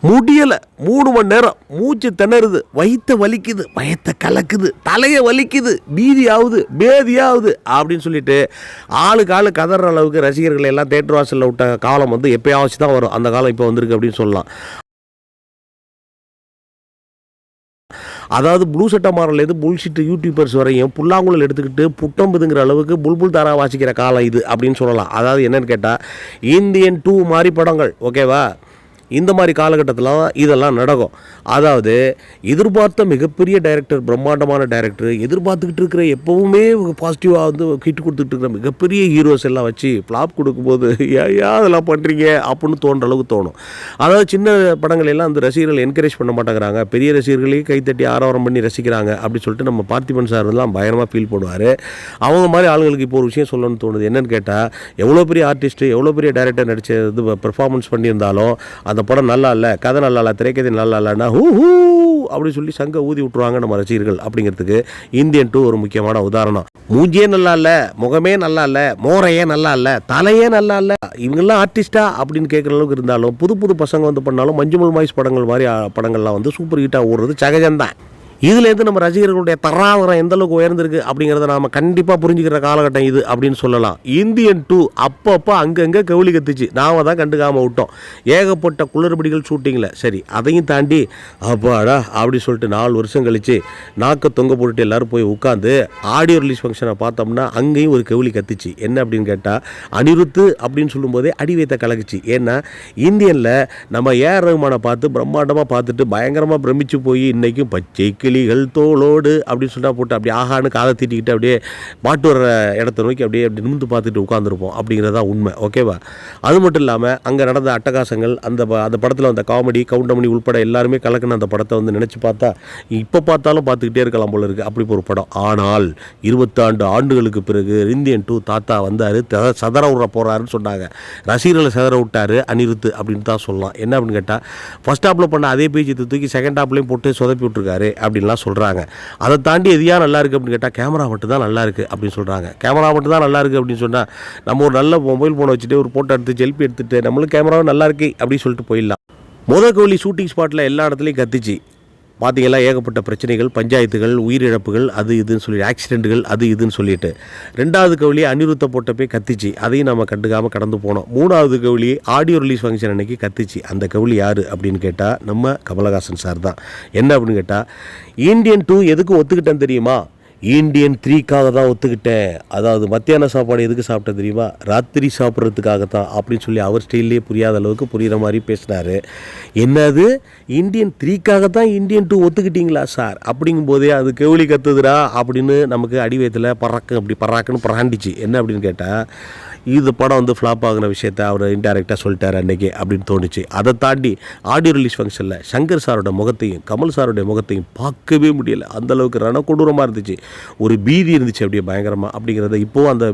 முடியலை. 3 மணி நேரம் மூச்சு திணறுது, வயிற்ற வலிக்குது, வயத்தை கலக்குது, தலையை வலிக்குது, பீதி ஆகுது, பேதியாகுது அப்படின்னு சொல்லிட்டு ஆளுக்கு ஆளு கதற அளவுக்கு ரசிகர்கள் எல்லாம் தேட்டர் வாசலில் விட்ட காலம் வந்து எப்போயாச்சும் தான் வரும். அந்த காலம் இப்போ வந்திருக்கு அப்படின்னு சொல்லலாம். அதாவது ப்ளூ சட்டை மாறலேருந்து புல்ஷிட்டு யூடியூபர்ஸ் வரையும் புல்லாங்குழல் எடுத்துக்கிட்டு புட்டம்புதுங்கிற அளவுக்கு புல்புல் தாரா வாசிக்கிற காலம் இது அப்படின்னு சொல்லலாம். அதாவது என்னன்னு கேட்டால் இந்தியன் 2 மாதிரி படங்கள், ஓகேவா, இந்த மாதிரி காலகட்டத்தில் இதெல்லாம் நடக்கும். அதாவது எதிர்பார்த்த மிகப்பெரிய டைரக்டர், பிரம்மாண்டமான டைரக்டர், எதிர்பார்த்துக்கிட்டு இருக்கிற எப்போவுமே பாசிட்டிவாக வந்து கிட்டு கொடுத்துட்டு இருக்கிற மிகப்பெரிய ஹீரோஸ் எல்லாம் வச்சு ஃப்ளாப் கொடுக்கும்போது ஏன் அதெல்லாம் பண்ணுறீங்க அப்படின்னு தோன்ற அளவுக்கு தோணும். அதாவது சின்ன படங்கள் எல்லாம் அந்த ரசிகர்கள் என்கரேஜ் பண்ண மாட்டேங்கிறாங்க, பெரிய ரசிகர்களையும் கைத்தட்டி ஆரவாரம் பண்ணி ரசிக்கிறாங்க அப்படின்னு சொல்லிட்டு நம்ம பார்த்திபன் சார் எல்லாம் பயங்கரமாக ஃபீல் பண்ணுவார். அவங்க மாதிரி ஆளுங்களுக்கு இப்போ ஒரு விஷயம் சொல்லணும்னு தோணுது. என்னென்னு கேட்டால், எவ்வளோ பெரிய ஆர்டிஸ்ட்டு, எவ்வளோ பெரிய டைரக்டர் நடித்த இது பெர்ஃபார்மன்ஸ் பண்ணியிருந்தாலும் அந்த படம் நல்லா இல்லை, கதை நல்லா இல்லை, திரைக்கதை நல்லா இல்லைன்னா ஹூ அப்படி சொல்லி சங்க ஊதி விட்டுருவாங்க நம்ம ரசிகர்கள். அப்படிங்கிறதுக்கு இந்தியன் 2 ஒரு முக்கியமான உதாரணம். மூஞ்சியே நல்லா இல்லை, முகமே நல்லா இல்லை, மோரையே நல்லா இல்லை, தலையே நல்லா இல்லை, இவங்கெல்லாம் ஆர்டிஸ்டா அப்படின்னு கேட்குற அளவுக்கு இருந்தாலும் புது புது பசங்க வந்து பண்ணாலும் மஞ்சுமல் மாய்ஸ் படங்கள் மாதிரி படங்கள்லாம் வந்து சூப்பர் ஹிட்டாக ஓடுறது சகஜம்தான். இதுலேருந்து நம்ம ரசிகர்களுடைய தராதரம் எந்த அளவுக்கு உயர்ந்திருக்கு அப்படிங்கிறத நாம் கண்டிப்பாக புரிஞ்சுக்கிற காலகட்டம் இது அப்படின்னு சொல்லலாம். இந்தியன் 2 அப்பப்போ அங்கங்கே கவுளி கத்துச்சு, நாம் தான் கண்டுக்காமல் விட்டோம். ஏகப்பட்ட குளறுபடிகள் ஷூட்டிங்கில். சரி, அதையும் தாண்டி அப்பாடா அப்படி சொல்லிட்டு 4 வருஷம் கழித்து நாக்க தொங்க போட்டுட்டு எல்லோரும் போய் உட்காந்து ஆடியோ ரிலீஸ் ஃபங்க்ஷனை பார்த்தோம்னா அங்கேயும் ஒரு கவுளி கத்துச்சு. என்ன அப்படின்னு கேட்டால், அனிருத்து அப்படின்னு சொல்லும்போதே அடி வைத்த கலக்குச்சு. ஏன்னா இந்தியனில் நம்ம ஏஆர் ரஹ்மானை பார்த்து பிரம்மாண்டமாக பார்த்துட்டு பயங்கரமாக பிரமிச்சு போய் இன்றைக்கும் பச்சை கிளிகள் தோளோடு அப்படின்னு சொன்னால் போட்டு அப்படியே ஆகான்னு காதை தீட்டிக்கிட்டு அப்படியே பாட்டு வர இடத்த நோக்கி அப்படியே அப்படி நிமிந்து பார்த்துட்டு உட்காந்துருப்போம். அப்படிங்கிறதா உண்மை, ஓகேவா. அது மட்டும் இல்லாமல் அங்கே நடந்த அட்டகாசங்கள், அந்த படத்தில் வந்த காமெடி, கவுண்டமணி உள்பட எல்லாருமே கலக்குன அந்த படத்தை வந்து நினச்சி பார்த்தா இப்போ பார்த்தாலும் பார்த்துக்கிட்டே இருக்கலாம் போல இருக்குது. அப்படி ஒரு படம். ஆனால் 20 ஆண்டுகளுக்கு பிறகு இந்தியன் 2 தாத்தா வந்தார், சதற விட போகிறாருன்னு சொன்னாங்க. ரசிகர்களை சதற விட்டார் அனிருத்து அப்படின்னு தான் சொல்லலாம். என்ன அப்படின்னு கேட்டால், ஃபர்ஸ்ட் ஹாப்பில் பண்ண அதே பேஜை தூக்கி செகண்ட் ஹாப்லேயும் போட்டு சொதப்பி விட்டுருக்காரு அப்படின்லாம் சொல்கிறாங்க. அதை தாண்டி எதையா நல்லா இருக்குது அப்படின்னு கேட்டால் கேமரா மட்டும் தான் நல்லா இருக்குது அப்படின்னு சொல்கிறாங்க. கேமரா மட்டும் தான் நல்லா இருக்குது அப்படின்னு சொன்னால் நம்ம ஒரு நல்ல மொபைல் ஃபோனை வச்சுட்டு ஒரு ஃபோட்டோ எடுத்து செல்ஃபி எடுத்துகிட்டு நம்மளும் கேமராவும் நல்லா இருக்கு அப்படின்னு சொல்லிட்டு போயிடலாம். கோலி ஷூட்டிங் ஸ்பாட்டில் எல்லா இடத்துலையும் கத்திச்சு. பார்த்தீங்களா, ஏகப்பட்ட பிரச்சனைகள், பஞ்சாயத்துகள், உயிரிழப்புகள், அது இதுன்னு சொல்லி ஆக்சிடென்ட்டுகள், அது இதுன்னு சொல்லிட்டு. 2வது கவுளி அனிருத்தை போட்டப்பே கத்திச்சு. அதையும் நம்ம கண்டுக்காமல் கடந்து போனோம். 3வது கவுளி ஆடியோ ரிலீஸ் ஃபங்க்ஷன் அன்றைக்கி கத்திச்சு. அந்த கவுளி யார் அப்படின்னு கேட்டால் நம்ம கமலஹாசன் சார் தான். என்ன அப்படின்னு கேட்டால், இந்தியன் 2 எதுக்கு ஒத்துக்கிட்டேன்னு தெரியுமா? இந்தியன் 3க்காக தான் ஒத்துக்கிட்டேன். அதாவது மத்தியான சாப்பாடு எதுக்கு சாப்பிட்டேன் தெரியுமா? ராத்திரி சாப்பிட்றதுக்காகத்தான் அப்படின்னு சொல்லி அவர் ஸ்டைல்லே புரியாத அளவுக்கு புரிகிற மாதிரி பேசினார். என்னது, இந்தியன் 3க்காக தான் இந்தியன் 2 ஒத்துக்கிட்டீங்களா சார்? அப்படிங்கும்போதே அது கெவுளி கத்துதுரா அப்படின்னு நமக்கு அடிவயத்தில் பறாக்குன்னு பறாண்டிச்சு. என்ன அப்படின்னு கேட்டால், இது படம் வந்து ஃப்ளாப் ஆகின விஷயத்தை அவர் இன்டைரக்டாக சொல்லிட்டார் அன்றைக்கி அப்படின்னு தோணுச்சு. அதை தாண்டி ஆடியோ ரிலீஸ் ஃபங்க்ஷனில் சங்கர் சாரோட முகத்தையும் கமல் சாரோடைய முகத்தையும் பார்க்கவே முடியலை. அந்தளவுக்கு ரணக்கொடூரமாக இருந்துச்சு. ஒரு பீதி இருந்துச்சு அப்படியே பயங்கரமாக. அப்படிங்கிறத இப்போது அந்த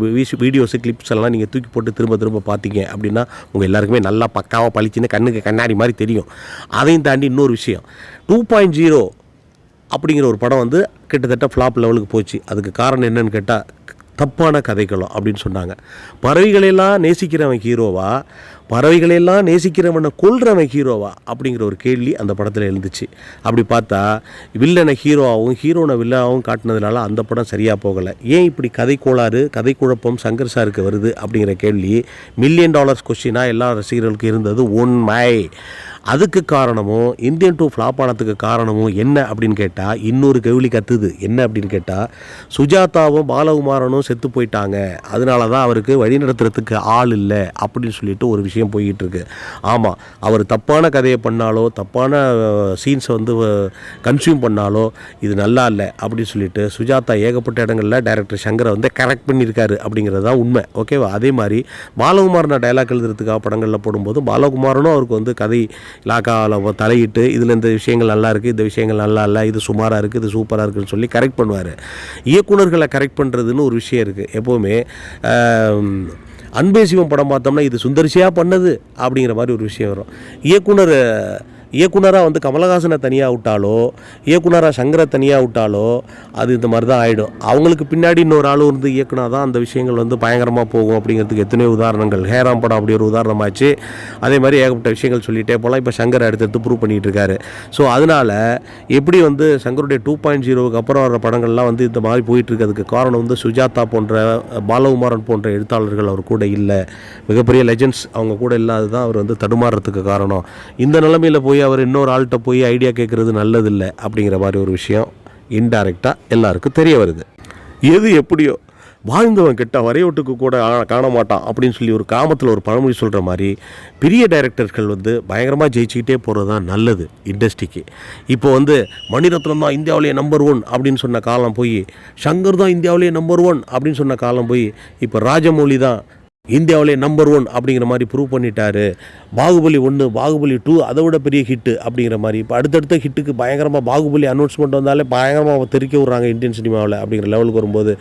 வீடியோஸு கிளிப்ஸ் எல்லாம் நீங்கள் தூக்கி போட்டு திரும்ப பார்த்தீங்க அப்படின்னா உங்கள் எல்லாருக்குமே நல்லா பக்காவாக பளிச்சுன்னு கண்ணுக்கு கண்ணாடி மாதிரி தெரியும். அதையும் தாண்டி இன்னொரு விஷயம், 2.0 அப்படிங்கிற ஒரு படம் வந்து கிட்டத்தட்ட ஃப்ளாப் லெவலுக்கு போச்சு. அதுக்கு காரணம் என்னன்னு கேட்டால், தப்பான கதைகளும் அப்படின்னு சொன்னாங்க. பறவைகளெல்லாம் நேசிக்கிறவன் ஹீரோவா, பறவைகளெல்லாம் நேசிக்கிறவனை கொல்றவன் ஹீரோவா அப்படிங்கிற ஒரு கேள்வி அந்த படத்தில் எழுந்துச்சு. அப்படி பார்த்தா வில்லனை ஹீரோவாகவும் ஹீரோனை வில்லனாகவும் காட்டினதுனால அந்த படம் சரியாக போகலை. ஏன் இப்படி கதை கோளாறு, கதை குழப்பம் சங்கர் சாருக்கு வருது அப்படிங்கிற கேள்வி $1 மில்லியன் கொஸ்டினாக எல்லா ரசிகர்களுக்கும் இருந்தது உண்மை. அதுக்கு காரணமும் இந்தியன் 2 ஃப்ளாப் ஆனதுக்கு காரணமும் என்ன அப்படின்னு கேட்டால், இன்னொரு கவுளி கத்துது. என்ன அப்படின்னு கேட்டால், சுஜாதாவும் பாலகுமாரனும் செத்து போயிட்டாங்க, அதனால தான் அவருக்கு வழி நடத்துறதுக்கு ஆள் இல்லை அப்படின்னு சொல்லிட்டு ஒரு விஷயம் போய்கிட்டு இருக்கு. ஆமாம், அவர் தப்பான கதையை பண்ணாலோ தப்பான சீன்ஸை வந்து கன்சியூம் பண்ணாலோ இது நல்லா இல்லை அப்படின்னு சொல்லிட்டு சுஜாதா ஏகப்பட்ட இடங்களில் டைரக்டர் சங்கரை வந்து கரெக்ட் பண்ணியிருக்காரு அப்படிங்கிறது தான் உண்மை, ஓகேவா. அதே மாதிரி பாலகுமாரனை டைலாக் எழுதுறதுக்காக படங்களில் போடும்போது பாலகுமாரனும் அவருக்கு வந்து கதை இலாக்காவில் தலையிட்டு இதில் இந்த விஷயங்கள் நல்லா இருக்குது, இந்த விஷயங்கள் நல்லா இல்லை, இது சுமாராக இருக்குது, இது சூப்பராக இருக்குதுன்னு சொல்லி கரெக்ட் பண்ணுவார். இயக்குனர்களை கரெக்ட் பண்ணுறதுன்னு ஒரு விஷயம் இருக்குது. எப்போவுமே அன்பே சிவம் படம் பார்த்தோம்னா இது சுந்தரிசியாக பண்ணது அப்படிங்கிற மாதிரி ஒரு விஷயம் வரும். இயக்குனர் இயக்குனராக வந்து கமலஹாசனை தனியாக விட்டாலோ இயக்குனராக சங்கரை தனியாக விட்டாலோ அது இந்த மாதிரி தான் ஆகிடும். அவங்களுக்கு பின்னாடி இன்னொரு ஆள் வந்து இயக்குனா தான் அந்த விஷயங்கள் வந்து பயங்கரமாக போகும் அப்படிங்கிறதுக்கு எத்தனையோ உதாரணங்கள். ஹேராம் படம் அப்படி ஒரு உதாரணமாச்சு. அதே மாதிரி ஏகப்பட்ட விஷயங்கள் சொல்லிகிட்டே போகலாம். இப்போ சங்கரை அடுத்தடுத்து ப்ரூவ் பண்ணிகிட்டு இருக்காரு. ஸோ அதனால் எப்படி வந்து சங்கருடைய 2.0க்கு அப்புறம் வர படங்கள்லாம் வந்து இந்த மாதிரி போயிட்டுருக்கிறதுக்கு காரணம் வந்து சுஜாதா போன்ற பாலகுமாரன் போன்ற எழுத்தாளர்கள் அவர் கூட இல்லை, மிகப்பெரிய லெஜெண்ட்ஸ் அவங்க கூட இல்லாது தான் அவர் வந்து தடுமாறுறதுக்கு காரணம். இந்த நிலைமையில் போய் அவர் இன்னொரு ஆள்கிட்ட போய் ஐடியா கேட்குறது நல்லதில்லை அப்படிங்கிற மாதிரி ஒரு விஷயம் இன்டைரக்டாக எல்லாருக்கும் தெரிய வருது. எது எப்படியோ வாழ்ந்தவன் கிட்ட வரையோட்டுக்கு கூட காண மாட்டான் அப்படின்னு சொல்லி ஒரு காமத்தில் ஒரு பழமொழி சொல்கிற மாதிரி பெரிய டைரக்டர்கள் வந்து பயங்கரமாக ஜெயிச்சுக்கிட்டே போகிறது தான் நல்லது இண்டஸ்ட்ரிக்கு. இப்போ வந்து மணிரத்னம் தான் இந்தியாவிலேயே நம்பர் 1 அப்படின்னு சொன்ன காலம் போய், சங்கர் தான் இந்தியாவிலேயே நம்பர் 1 அப்படின்னு சொன்ன காலம் போய், இப்போ ராஜமௌழி தான் இந்தியாவிலே நம்பர் 1 அப்படிங்கிற மாதிரி ப்ரூவ் பண்ணிட்டாரு. பாகுபலி 1 பாகுபலி 2 அதை விட பெரிய ஹிட்டு அப்படிங்கிற மாதிரி இப்போ அடுத்தடுத்த ஹிட்டுக்கு பயங்கரமாக பாகுபலி அனௌன்ஸ்மெண்ட் வந்தாலே பயங்கரமாக தெறிக்க விட்றாங்க இந்தியன் சினிமாவில் அப்படிங்கிற லெவலுக்கு வரும்போது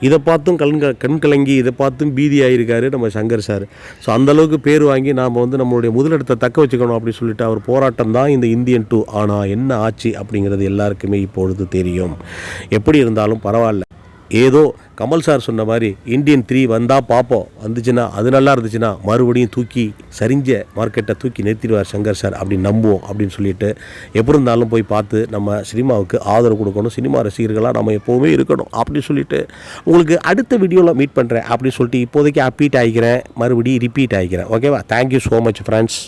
இதை பார்த்தும் கண் கலங்கி இதை பார்த்தும் பீதி ஆகியிருக்காரு நம்ம சங்கர் சார். ஸோ அந்தளவுக்கு பேர் வாங்கி நாம் வந்து நம்மளுடைய முதலிடத்தை தக்க வச்சுக்கணும் அப்படின்னு சொல்லிட்டு அவர் போராட்டம் தான் இந்த இந்தியன் 2. ஆனால் என்ன ஆச்சு அப்படிங்கிறது எல்லாருக்குமே இப்பொழுது தெரியும். எப்படி இருந்தாலும் பரவாயில்ல, ஏதோ கமல் சார் சொன்ன மாதிரி இந்தியன் 3 வந்தால் பார்ப்போம், வந்துச்சுன்னா அது நல்லா இருந்துச்சுன்னா மறுபடியும் தூக்கி சரிஞ்ச மார்க்கெட்டை தூக்கி நிறுத்திடுவார் சங்கர் சார் அப்படின்னு நம்புவோம் அப்படின்னு சொல்லிட்டு எப்படி இருந்தாலும் போய் பார்த்து நம்ம சினிமாவுக்கு ஆதரவு கொடுக்கணும், சினிமா ரசிகர்களாக நம்ம எப்போவுமே இருக்கணும் அப்படின்னு சொல்லிட்டு உங்களுக்கு அடுத்த வீடியோவில் மீட் பண்ணுறேன் அப்படின்னு சொல்லிட்டு இப்போதைக்கு அப்பீட் ஆகிக்கிறேன், மறுபடியும் ரிப்பீட் ஆகிக்கிறேன். ஓகேவா? Thank you so much friends.